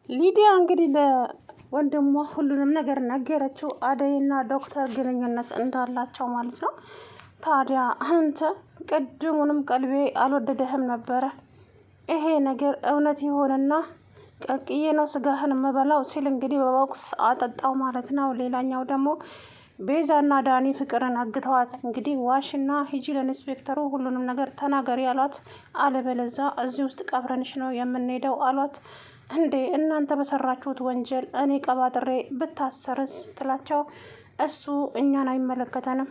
ሊዲያ እንግዲህ ለወንድሟ ሁሉንም ነገር ነገረችው። አደይና ዶክተር ግንኙነት እንዳላቸው ማለት ነው። ታዲያ አንተ ቅድሙንም ቀልቤ አልወደደህም ነበረ። ይሄ ነገር እውነት ይሆንና ቀቅዬ ነው ስጋህን የምበላው ሲል እንግዲህ በቦክስ አጠጣው ማለት ነው። ሌላኛው ደግሞ ቤዛና ዳኒ ፍቅርን አግተዋት እንግዲህ ዋሽና ሂጂ ለኢንስፔክተሩ ሁሉንም ነገር ተናገሪ አሏት። አለበለዛ እዚህ ውስጥ ቀብረንሽ ነው የምንሄደው አሏት። እንዴ እናንተ በሰራችሁት ወንጀል እኔ ቀባጥሬ ብታሰርስ ትላቸው። እሱ እኛን አይመለከተንም፣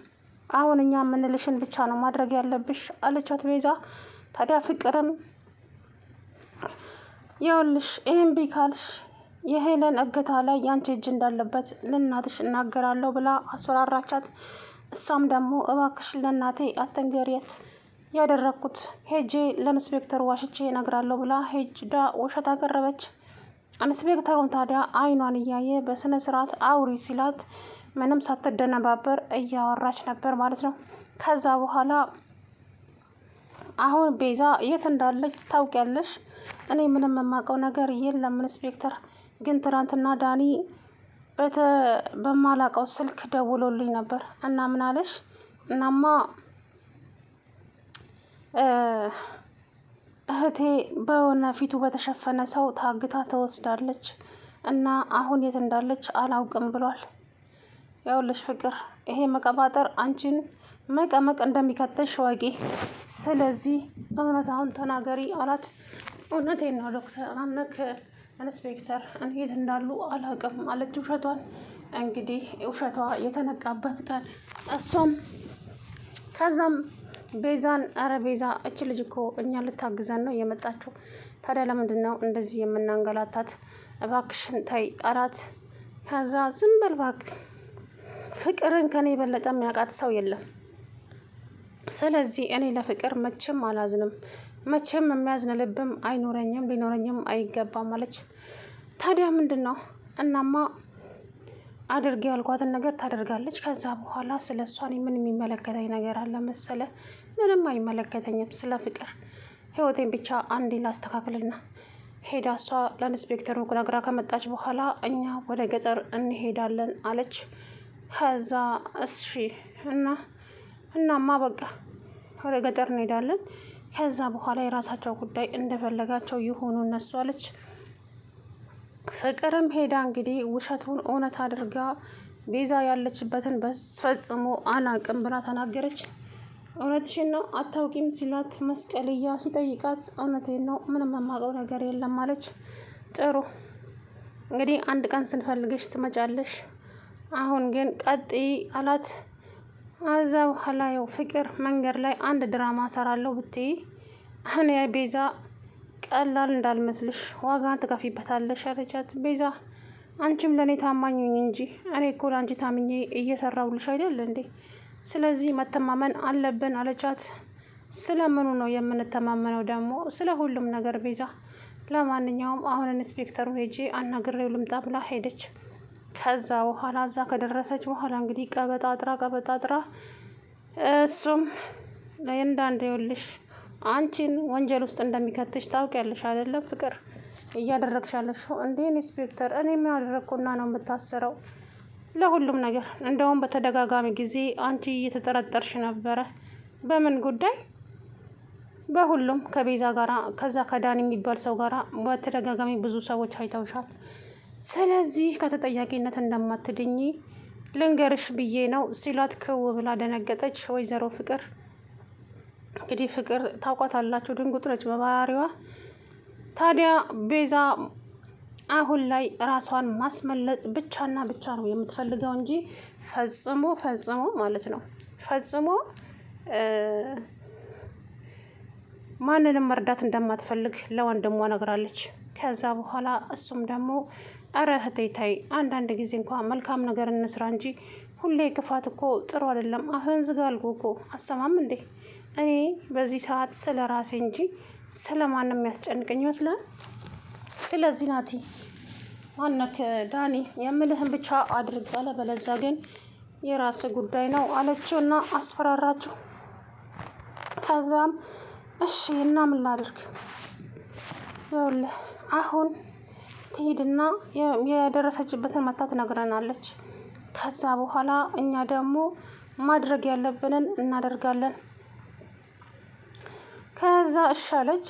አሁን እኛ የምንልሽን ብቻ ነው ማድረግ ያለብሽ አለቻት ቤዛ። ታዲያ ፍቅርም ይኸውልሽ ይህን ቢካልሽ የሄለን እገታ ላይ ያንቺ እጅ እንዳለበት ለእናትሽ እናገራለሁ ብላ አስፈራራቻት። እሷም ደግሞ እባክሽ ለእናቴ አትንገሪያት፣ ያደረግኩት ሄጄ ለኢንስፔክተር ዋሽቼ እነግራለሁ ብላ ሄጅዳ ውሸት አቀረበች። ኢንስፔክተሩን ታዲያ አይኗን እያየ በስነ ስርዓት አውሪ ሲላት ምንም ሳትደነባበር እያወራች ነበር ማለት ነው። ከዛ በኋላ አሁን ቤዛ የት እንዳለች ታውቂያለሽ? እኔ ምንም የማውቀው ነገር የለም ኢንስፔክተር፣ ግን ትናንትና ዳኒ በማላውቀው ስልክ ደውሎልኝ ነበር እና ምን አለሽ? እናማ እህቴ በሆነ ፊቱ በተሸፈነ ሰው ታግታ ተወስዳለች እና አሁን የት እንዳለች አላውቅም ብሏል። ያውልሽ ፍቅር፣ ይሄ መቀባጠር አንቺን መቀመቅ እንደሚከተሽ ወቂ፣ ስለዚህ እውነታውን ተናገሪ አላት። እውነቴን ነው ዶክተር አምነክ ኢንስፔክተር፣ እኔ የት እንዳሉ አላውቅም አለች ውሸቷን። እንግዲህ ውሸቷ የተነቃበት ቀን እሷም ከዛም ቤዛን አረ ቤዛ እች ልጅ እኮ እኛ ልታግዘን ነው የመጣችው፣ ታዲያ ለምንድን ነው እንደዚህ የምናንገላታት? እባክሽን ታይ አላት። ከዛ ዝም በል እባክህ፣ ፍቅርን ከኔ የበለጠ የሚያውቃት ሰው የለም። ስለዚህ እኔ ለፍቅር መቼም አላዝንም፣ መቼም የሚያዝን ልብም አይኖረኝም፣ ሊኖረኝም አይገባም አለች። ታዲያ ምንድን ነው? እናማ አድርጌ ያልኳትን ነገር ታደርጋለች። ከዛ በኋላ ስለ እሷ እኔ ምን የሚመለከተኝ ነገር አለ መሰለ? ምንም አይመለከተኝም። ስለ ፍቅር ህይወቴን ብቻ አንዴ ላስተካክልና ሄዳ እሷ ለኢንስፔክተሩ ነግራ ከመጣች በኋላ እኛ ወደ ገጠር እንሄዳለን አለች። ከዛ እሺ እናማ በቃ ወደ ገጠር እንሄዳለን፣ ከዛ በኋላ የራሳቸው ጉዳይ እንደፈለጋቸው ይሆኑ እነሱ አለች። ፍቅርም ሄዳ እንግዲህ ውሸቱን እውነት አድርጋ ቤዛ ያለችበትን ፈጽሞ አላቅም ብላ ተናገረች። እውነትሽን ነው አታውቂም ሲላት መስቀልያ ሲጠይቃት እውነቴን ነው ምንም የማውቀው ነገር የለም አለች። ጥሩ እንግዲህ አንድ ቀን ስንፈልግሽ ትመጫለሽ፣ አሁን ግን ቀጥይ አላት። አዛ በኋላ ያው ፍቅር መንገድ ላይ አንድ ድራማ ሰራለሁ ብትይ እኔ ቤዛ ቀላል እንዳልመስልሽ ዋጋን ትከፊበታለሽ አለቻት። ቤዛ አንቺም ለእኔ ታማኙኝ እንጂ እኔ እኮ ለአንቺ ታምኜ እየሰራሁልሽ አይደል እንዴ? ስለዚህ መተማመን አለብን አለቻት። ስለምኑ ነው የምንተማመነው ደግሞ? ስለ ሁሉም ነገር ቤዛ። ለማንኛውም አሁን ኢንስፔክተሩ ሄጄ አናግሬው ልምጣ ብላ ሄደች። ከዛ በኋላ እዛ ከደረሰች በኋላ እንግዲህ ቀበጣጥራ እሱም ለእንዳንድ ይኸውልሽ አንቺን ወንጀል ውስጥ እንደሚከትሽ ታውቂያለሽ አይደለም? ፍቅር እያደረግሻለሽ እንዴ ኢንስፔክተር? እኔ ምን አደረግኩና ነው የምታሰረው? ለሁሉም ነገር እንደውም በተደጋጋሚ ጊዜ አንቺ እየተጠረጠርሽ ነበረ። በምን ጉዳይ? በሁሉም ከቤዛ ጋራ ከዛ ከዳን የሚባል ሰው ጋራ በተደጋጋሚ ብዙ ሰዎች አይተውሻል። ስለዚህ ከተጠያቂነት እንደማትድኝ ልንገርሽ ብዬ ነው ሲላት ክው ብላ ደነገጠች። ወይዘሮ ፍቅር እንግዲህ ፍቅር ታውቋታላችሁ፣ ድንጉጥ ነች በባህሪዋ። ታዲያ ቤዛ አሁን ላይ ራሷን ማስመለጥ ብቻና ብቻ ነው የምትፈልገው እንጂ ፈጽሞ ማለት ነው ፈጽሞ ማንንም መርዳት እንደማትፈልግ ለወንድሟ ነግራለች። ከዛ በኋላ እሱም ደግሞ እረ እህቴ ተይ፣ አንዳንድ ጊዜ እንኳ መልካም ነገር እንስራ እንጂ ሁሌ ክፋት እኮ ጥሩ አይደለም። አሁን ዝጋ አልኩህ እኮ አሰማም እንዴ? እኔ በዚህ ሰዓት ስለ ራሴ እንጂ ስለ ማንም የሚያስጨንቀኝ ይመስላል። ስለዚህ ናቲ ማነክ ዳኒ የምልህን ብቻ አድርግ፣ አለበለዚያ ግን የራስ ጉዳይ ነው አለችው እና አስፈራራችው። ከዛም እሺ እና ምን ላድርግ? ይኸውልህ አሁን ትሄድና የደረሰችበትን መታ ትነግረናለች። ከዛ በኋላ እኛ ደግሞ ማድረግ ያለብንን እናደርጋለን። ከዛ እሻለች።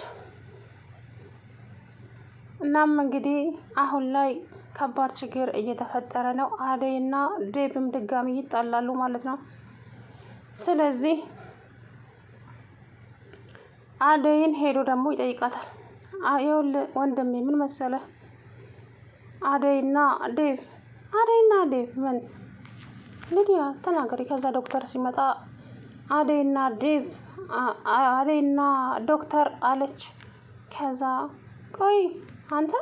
እናም እንግዲህ አሁን ላይ ከባድ ችግር እየተፈጠረ ነው። አደይና ዴብም ድጋሚ ይጣላሉ ማለት ነው። ስለዚህ አደይን ሄዶ ደግሞ ይጠይቃታል። ይኸውልህ ወንድሜ ምን መሰለህ፣ አደይና ዴቭ ምን ሊዲያ ተናገሪ። ከዛ ዶክተር ሲመጣ አደይና ዶክተር አለች። ከዛ ቆይ አንተ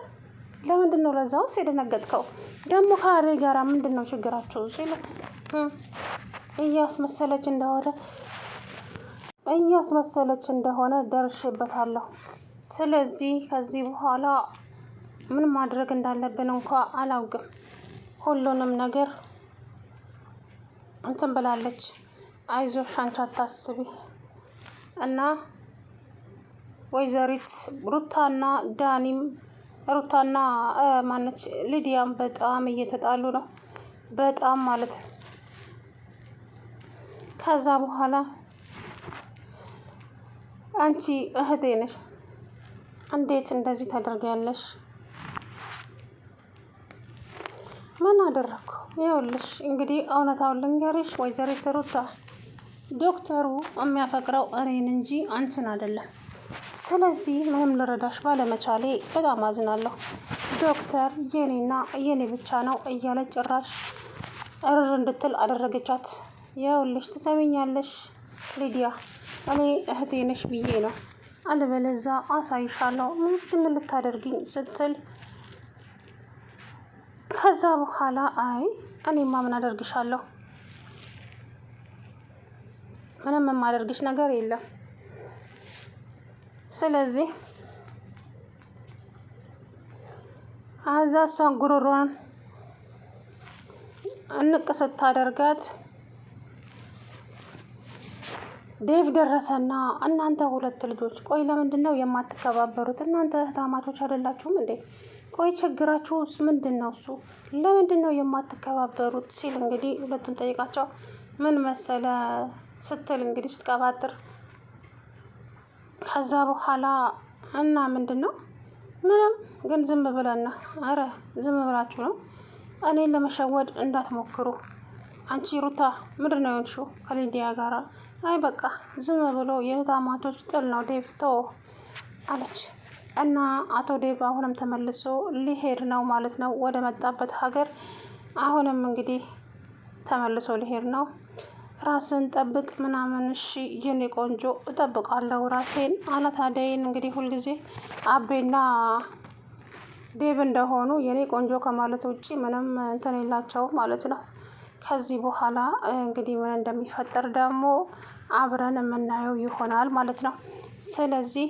ለምንድን ነው ለዛ ውስጥ የደነገጥከው? ደግሞ ከአደይ ጋር ምንድን ነው ችግራቸው ሲሉ እያስመሰለች እንደሆነ ደርሼበታለሁ። ስለዚህ ከዚህ በኋላ ምን ማድረግ እንዳለብን እንኳ አላውቅም። ሁሉንም ነገር እንትን ብላለች። አይዞሽ አንቺ አታስቢ። እና ወይዘሪት ሩታና ማነች ሊዲያም በጣም እየተጣሉ ነው። በጣም ማለት ከዛ በኋላ አንቺ እህቴ ነሽ፣ እንዴት እንደዚህ ታደርጊያለሽ? ምን አደረኩ? ይኸውልሽ እንግዲህ እውነታውን ልንገርሽ ወይዘሪት ሩታ፣ ዶክተሩ የሚያፈቅረው እኔን እንጂ አንቺን አይደለም። ስለዚህ ምንም ልረዳሽ ባለመቻሌ በጣም አዝናለሁ። ዶክተር የኔና የኔ ብቻ ነው እያለች ጭራሽ እርር እንድትል አደረገቻት። ይኸውልሽ ትሰሚኛለሽ ሊዲያ፣ እኔ እህቴ ነሽ ብዬ ነው፣ አለበለዛ አሳይሻለሁ ሚስት ምን ልታደርጊኝ ስትል ከዛ በኋላ አይ እኔማ ምን አደርግሻለሁ? ምንም የማደርግሽ ነገር የለም። ስለዚህ አዛ እሷን ጉሮሯን እንቅ ስታደርጋት ዴቭ ደረሰና እናንተ ሁለት ልጆች ቆይ ለምንድን ነው የማትከባበሩት? እናንተ እህታማቾች አይደላችሁም እንዴ? ቆይ ችግራችሁስ ምንድን ነው? እሱ ለምንድን ነው የማትከባበሩት ሲል እንግዲህ ሁለቱን ጠይቃቸው። ምን መሰለ ስትል እንግዲህ ስትቀባጥር ከዛ በኋላ እና ምንድን ነው ምንም ግን ዝም ብለና አረ ዝም ብላችሁ ነው እኔን ለመሸወድ እንዳትሞክሩ። አንቺ ሩታ ምንድን ነው የሆንሽው ከሊዲያ ጋራ? አይ በቃ ዝም ብሎ የእህታማቾች ጥል ነው ዴቭ ተው አለች። እና አቶ ዴቭ አሁንም ተመልሶ ሊሄድ ነው ማለት ነው ወደ መጣበት ሀገር። አሁንም እንግዲህ ተመልሶ ሊሄድ ነው። ራስን ጠብቅ ምናምን። እሺ የኔ ቆንጆ እጠብቃለሁ ራሴን አላት። አደይን እንግዲህ ሁልጊዜ አቤና ዴቭ እንደሆኑ የኔ ቆንጆ ከማለት ውጭ ምንም እንትን የላቸው ማለት ነው። ከዚህ በኋላ እንግዲህ ምን እንደሚፈጠር ደግሞ አብረን የምናየው ይሆናል ማለት ነው። ስለዚህ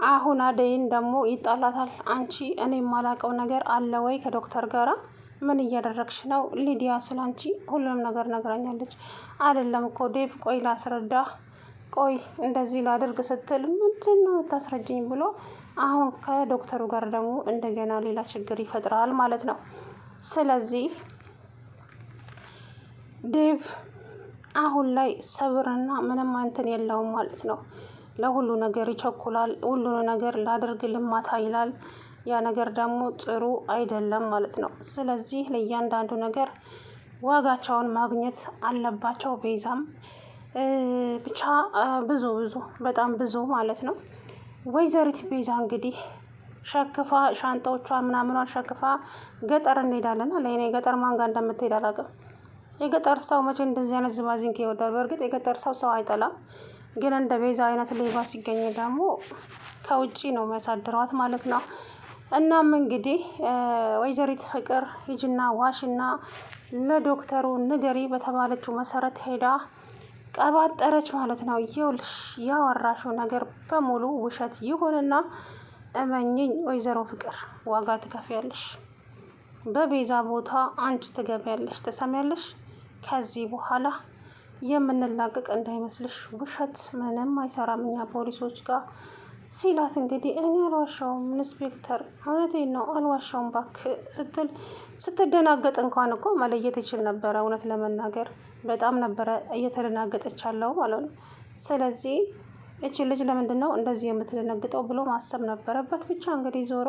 አሁን አደይን ደግሞ ይጣላታል። አንቺ እኔ የማላውቀው ነገር አለ ወይ ከዶክተር ጋራ? ምን እያደረግሽ ነው? ሊዲያ ስለ አንቺ ሁሉንም ነገር ነግራኛለች። አይደለም እኮ ዴቭ ቆይ ላስረዳ፣ ቆይ እንደዚህ ላድርግ ስትል ምንድን ነው የምታስረጅኝ ብሎ አሁን ከዶክተሩ ጋር ደግሞ እንደገና ሌላ ችግር ይፈጥራል ማለት ነው። ስለዚህ ዴቭ አሁን ላይ ሰብርና ምንም እንትን የለውም ማለት ነው። ለሁሉ ነገር ይቸኩላል። ሁሉን ነገር ላድርግ ልማታ ይላል። ያ ነገር ደግሞ ጥሩ አይደለም ማለት ነው። ስለዚህ ለእያንዳንዱ ነገር ዋጋቸውን ማግኘት አለባቸው። ቤዛም ብቻ ብዙ በጣም ብዙ ማለት ነው። ወይዘሪት ቤዛ እንግዲህ ሸክፋ ሻንጣዎቿን ምናምኗን ሸክፋ ገጠር እንሄዳለን አለ። እኔ ገጠር ማን ጋር እንደምትሄድ አላውቅም። የገጠር ሰው መቼ እንደዚህ አይነት ዝባዝንኬ ይወዳል? በእርግጥ የገጠር ሰው አይጠላም፣ ግን እንደ ቤዛ አይነት ሌባ ሲገኝ ደግሞ ከውጪ ነው የሚያሳድሯት ማለት ነው። እናም እንግዲህ ወይዘሪት ፍቅር ሂጅና ዋሽና ለዶክተሩ ንገሪ በተባለችው መሰረት ሄዳ ቀባጠረች ማለት ነው። ይኸውልሽ ያወራሽው ነገር በሙሉ ውሸት ይሁንና እመኝኝ ወይዘሮ ፍቅር ዋጋ ትከፍያለሽ። በቤዛ ቦታ አንቺ ትገቢያለሽ። ትሰሚያለሽ? ከዚህ በኋላ የምንላቀቅ እንዳይመስልሽ። ውሸት ምንም አይሰራም። እኛ ፖሊሶች ጋር ሲላት እንግዲህ እኔ አልዋሻውም ኢንስፔክተር፣ እውነቴን ነው አልዋሻውም እባክህ ስትደናገጥ እንኳን እኮ መለየት ይችል ነበረ። እውነት ለመናገር በጣም ነበረ እየተደናገጠች ያለው ማለት ነው። ስለዚህ እቺ ልጅ ለምንድን ነው እንደዚህ የምትደነግጠው ብሎ ማሰብ ነበረበት። ብቻ እንግዲህ ዞሮ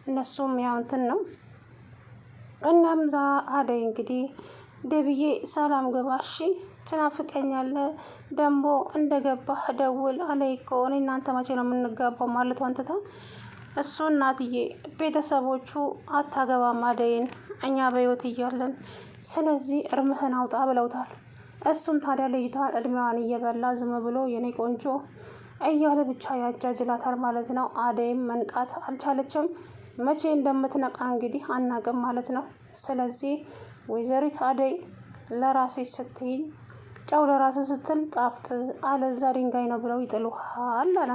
እነሱም ያው እንትን ነው። እናም ዛ አደይ እንግዲህ ደብዬ ሰላም ግባ እሺ፣ ትናፍቀኛለህ ደግሞ እንደገባህ ደውል አለኝ እኮ እኔ እናንተ መቼ ነው የምንጋባው ማለት ዋንትታ እሱ እናትዬ ቤተሰቦቹ አታገባም አደይን እኛ በህይወት እያለን ስለዚህ እርምህን አውጣ ብለውታል። እሱም ታዲያ ልጅቷን እድሜዋን እየበላ ዝም ብሎ የኔ ቆንጆ እያለ ብቻ ያጃጅላታል ማለት ነው። አደይም መንቃት አልቻለችም። መቼ እንደምትነቃ እንግዲህ አናቅም ማለት ነው። ስለዚህ ወይዘሪት አደይ ለራሴ ስትይ ጨው ለራስ ስትል ጣፍጥ፣ አለዛ ድንጋይ ነው ብለው ይጥሉሃል አለ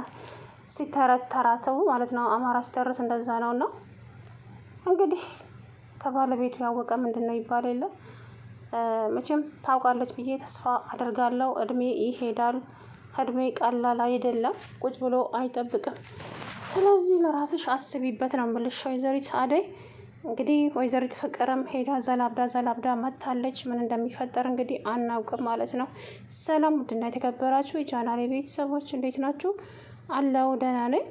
ሲተረተራተው ማለት ነው። አማራ ሲተርት እንደዛ ነው። እና እንግዲህ ከባለቤቱ ያወቀ ምንድን ነው ይባል የለ መቼም ታውቃለች ብዬ ተስፋ አደርጋለሁ። እድሜ ይሄዳል። እድሜ ቀላል አይደለም፣ ቁጭ ብሎ አይጠብቅም። ስለዚህ ለራስሽ አስቢበት ነው የምልሽ ወይዘሪት አደይ። እንግዲህ ወይዘሪት ፍቅርም ሄዳ ዘላብዳ መታለች። ምን እንደሚፈጠር እንግዲህ አናውቅም ማለት ነው። ሰላም ውድና የተከበራችሁ የቻናሌ ቤተሰቦች እንዴት ናችሁ? አለው ደህና ነኝ።